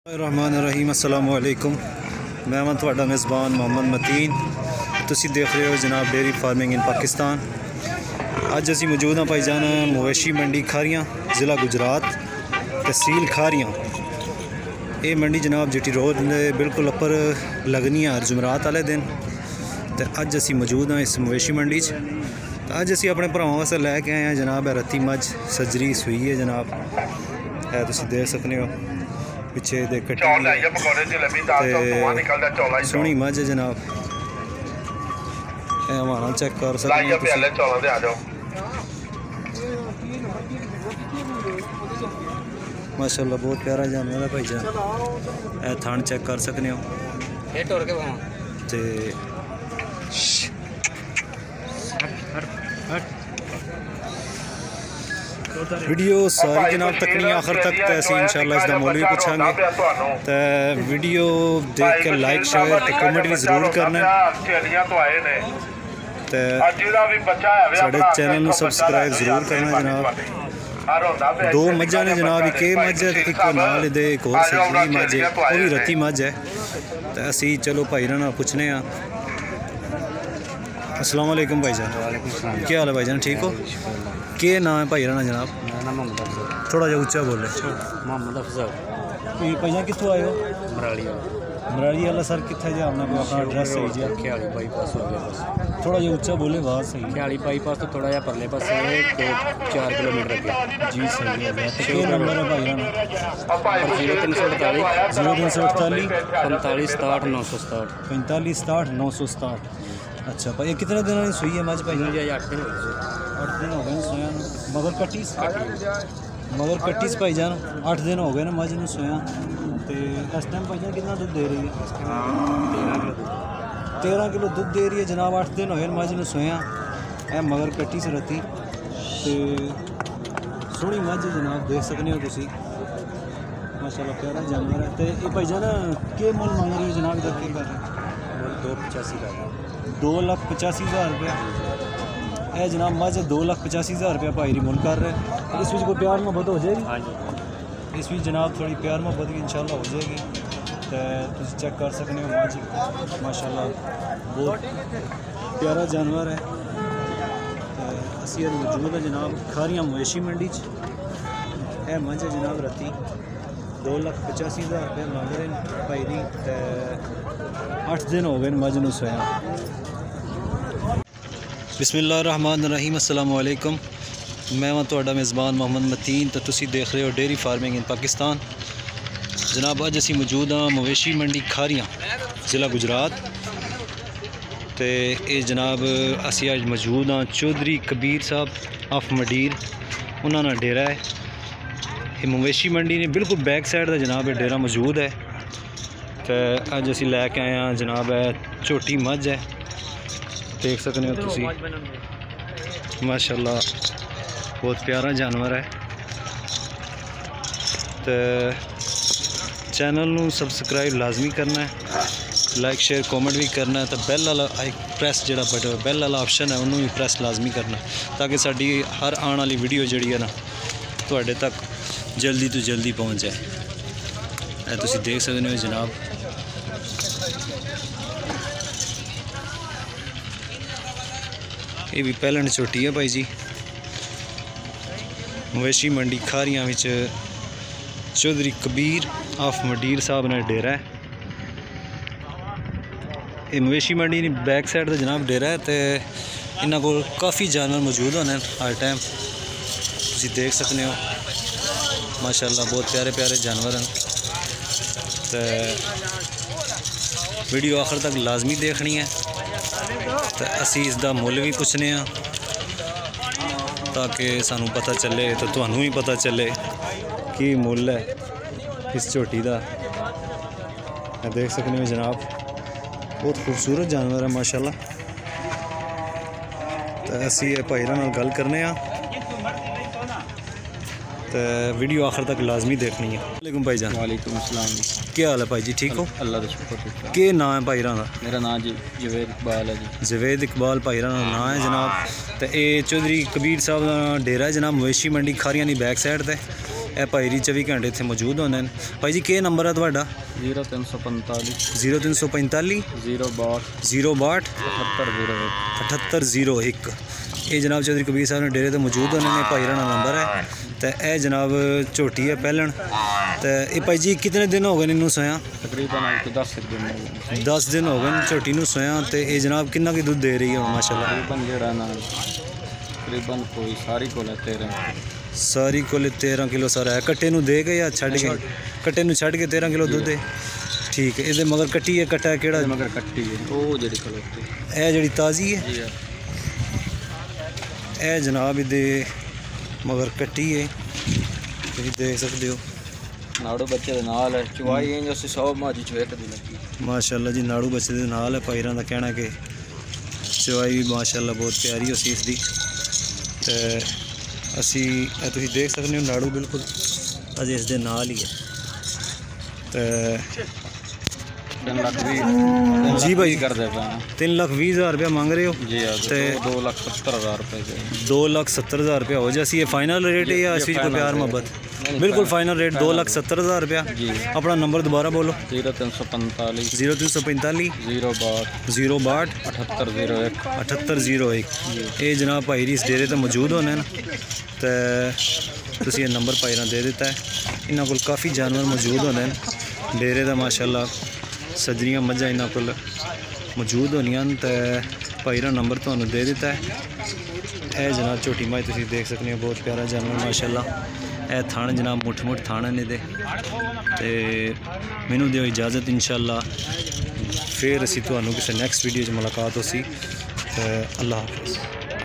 रहमान अस्सलाम वालेकुम। मैं हाँ तुहाडा मेज़बान मोहम्मद मतीन। तुसी देख रहे हो जनाब डेयरी फार्मिंग इन पाकिस्तान। अज असी मौजूद हाँ भाईजान मवेशी मंडी खारियां, ज़िला गुजरात, तहसील खारियां। ये मंडी जनाब जीटी रोड बिल्कुल अपर लगनी है हर जुमरात वाले दिन। तो अज असी मौजूद हाँ इस मवेशी मंडी च। अज असी अपने भरावां वास्ते लैके आए हैं जनाब रत्ती मझ सजरी सूई है जनाब, है तुसी देख सकते हो पिछे दे कट्टी सोहनी मझ है जनाब। हमारा चेक कर सकते माशाल्लाह बहुत प्यारा जानवर है भाईजान। थान चेक कर सकते हो ते वीडियो सारी जनाब तकनी आखिर तक तो इंशाल्लाह इसका मुल भी पूछांगे। तो वीडियो देख के लाइक शेयर तो कमेंट भी जरूर करना। तो साढ़े चैनल में सबसक्राइब जरूर करना जनाब। दो मझां ने जनाब, एक मझ है एक नाल दे एक होर सजरी मझ है, वो भी रत्ती मझ है। तो असी चलो भाई ना पूछने। अस्सलाम वालेकुम भाईजान। क्या हाल है भाईजान, ठीक हो? क्या नाम है भाई राना जनाब? मेरा नाम मोहम्मद अफजल। थोड़ा जा ऊँचा बोले। मोहम्मद अफजल। भाईजान कितों आए हो? मराड़ी। मराड़ी वाला सर कितना जी आपने अपना एड्रेस सही जी? ख्याली बाईपास हो गया बस। थोड़ा जा ऊँचा बोले, बात सही। ख्याली बाईपास तो थोड़ा जा परले पास 4 किलोमीटर अगे जी। सही है। तो क्या नंबर है भाई राना? 0348 45 67 967 45 67 967। अच्छा भाई कितने दिनों की सूई है मझ भाई? 8 दिन हो गए सोया। मगर कट्टीस भाईजान 8 दिन हो गए ना मझ सोया। तो इस टाइम भाईजान कितना दूध दे रही है? 13 किलो दूध दे रही है जनाब। 8 दिन हो गए मझ सोया है, मगर कट्टी से रती। तो सोहनी मझ जनाब देख सकते हो तुसी, माशाल्लाह प्यारा जानवर है। तो ये भाईजान के मुल मांग रहे हो जनाब? इधर के कर रहे हैं? 2,85,000 रुपया है जनाब। मझ 2,85,000 रुपया भाई री मुल कर रहे हैं। इस कोई प्यार मोहब्बत हो जाएगी? हाँ जी, इस जनाब थोड़ी प्यार मोहब्बत भी इंशाल्लाह हो जाएगी। तो तुम चेक कर सकते हो मझ माशाल्लाह बहुत प्यारा जानवर है। तो असी मौजूद है जनाब खारियां मवेशी मंडी है। मझ है जनाब रत्ती 2,85,000 रुपया मांग रहे हैं भाई री। 8 दिन हो गए मझ नूं सोया। बिस्मिल्लाहिर्रहमानिर्रहीम। अस्सलाम वालेकुम। मैं हाँ तुहाडा मेज़बान मोहम्मद मतीन। तो तुसी देख रहे हो डेयरी फार्मिंग इन पाकिस्तान। जनाब अज असी मौजूद हाँ मवेशी मंडी खारियां, ज़िला गुजरात। तो ये जनाब असी अज मौजूद हाँ चौधरी कबीर साहब ऑफ मंडीर, उन्होंने डेरा है। ये मवेशी मंडी ने बिल्कुल बैक साइड का जनाब ये डेरा मौजूद है। तो अज असी लैके आए हैं जनाब है छोटी मझ है, देख सकते हो तुसी माशाल्लाह बहुत प्यारा जानवर है। तो चैनल नू सबसक्राइब लाजमी करना है, लाइक शेयर कमेंट भी करना है। तो बैल वाला प्रेस जो बटन बैल वाला ऑप्शन है उन्होंने भी प्रेस लाजमी करना है, ताकि साड़ी हर आने वाली वीडियो जी है ना तुहाडे तक जल्दी तो जल्दी पहुँच जाए। तुसी देख सकते हो जनाब ये भी पहलन छोटी है भाई जी। मवेशी मंडी खारियां विच चौधरी कबीर ऑफ मंडीर साहब ने डेरा है। ये मवेशी मंडी ने बैक साइड का जनाब डेरा है। तो इन्हों को काफ़ी जानवर मौजूद होने हर टाइम, तुसी देख सकते हो माशाल्लाह बहुत प्यारे प्यारे जानवर हैं। तो वीडियो आखिर तक लाजमी देखनी है। तो असी इसका मुल भी पूछने ताकि सानू पता चले, तो तुहानू भी पता चले कि मुल है इस झोटी का। देख सकते हो जनाब बहुत खूबसूरत जानवर है माशाल्लाह। तो असी भाई नाल गल करने। तो वीडियो आखिर तक लाजमी देखनी है। वालेकुम भाईजान। वालेकुम अस्सलाम। क्या हाल है भाई जी, ठीक हो? अल्लाह का शुक्र। क्या नाम है भाई राना? मेरा नाम जी जवेद इकबाल है जी। जवेद इकबाल भाई राना नाम है जनाब। तो ये चौधरी कबीर साहब का डेरा है जनाब मवेशी मंडी खारियां की बैक साइड से। ਇਹ ਭਾਈ ਰੀ 24 घंटे ਇੱਥੇ ਮੌਜੂਦ ਹੁੰਦੇ ਨੇ। ਭਾਈ ਜੀ ਕੀ ਨੰਬਰ ਹੈ ਤੁਹਾਡਾ? 0345 0345 062 7801। ਇਹ ਜਨਾਬ ਚੌਧਰੀ ਕਬੀਰ ਸਾਹਿਬ ਨੇ ਡੇਰੇ ਤੇ ਮੌਜੂਦ ਹੋਣੇ ਨੇ। ਭਾਈ ਰਾਣਾ ਨੰਬਰ ਹੈ ਤੇ ਇਹ ਜਨਾਬ ਝੋਟੀ ਹੈ ਪਹਿਲਣ। ਤੇ ਇਹ ਭਾਈ ਜੀ ਕਿਤਨੇ दिन हो गए इनू सोया? तकरीबन 10 दिन हो गए झोटी नू सोया। तो ये जनाब कितना की दूध दे रही है माशाल्लाह? तकरीबन कोई सारी को 13 किलो सारा है। कट्टे नू दे के या छड़ के? कट्टे नू छड़ के 13 किलो दूध है। ठीक है। ये मगर कट्टी है कट्टा है केड़ा? मगर कट्टी है वो जड़ी खलोती है जड़ी ताज़ी है। ਇਹ जनाब ਇਹਦੇ मगर कट्टी है तुसीं देख सकते हो। नाड़ू बच्चे दे नाल है चवाई इंज उस 100 माजी चो एक दी लगी माशाल्लाह जी। नाड़ू बच्चे दे नाल है। भाईरां दा कहना कि चवाई भी माशाल्लाह बहुत प्यारी उसी इसदी। ते असी तुसीं देख सकते हो नाड़ू बिल्कुल अजे इस दे नाल ही है। ते जी भाई कर दे 3,20,000 रुपया मांग रहे हो जी? 2,70,000 रुपये 2,70,000 रुपया हो जैसी ये फाइनल रेट है या इस कोई प्यार मोहब्बत? बिल्कुल फाइनल रेट 2,70,000 रुपया। अपना नंबर दोबारा बोलो। 0345 062 7801 7801। ये जनाब भाई री इस डेरे तो मौजूद होने तो तुसीं ये नंबर भाई दे दिता है। इन्हों को काफ़ी जानवर मौजूद होने डेरे का माशाल्लाह। सजरियाँ मझां इन्हों को मौजूद होनियां तो भाई रा नंबर तुहानूं दे दिता है। यह जनाब झोटी मझ तुसीं देख सकते हो बहुत प्यारा जानवर माशाल्लाह। यह थान जनाब मुठ मुठ थान ने दे। ते मैनूं दिओ इजाज़त इंशाअल्लाह फिर असीं तुहानूं किसी नैक्सट वीडियो च मुलाकात होसी। अल्लाह हाफिज़।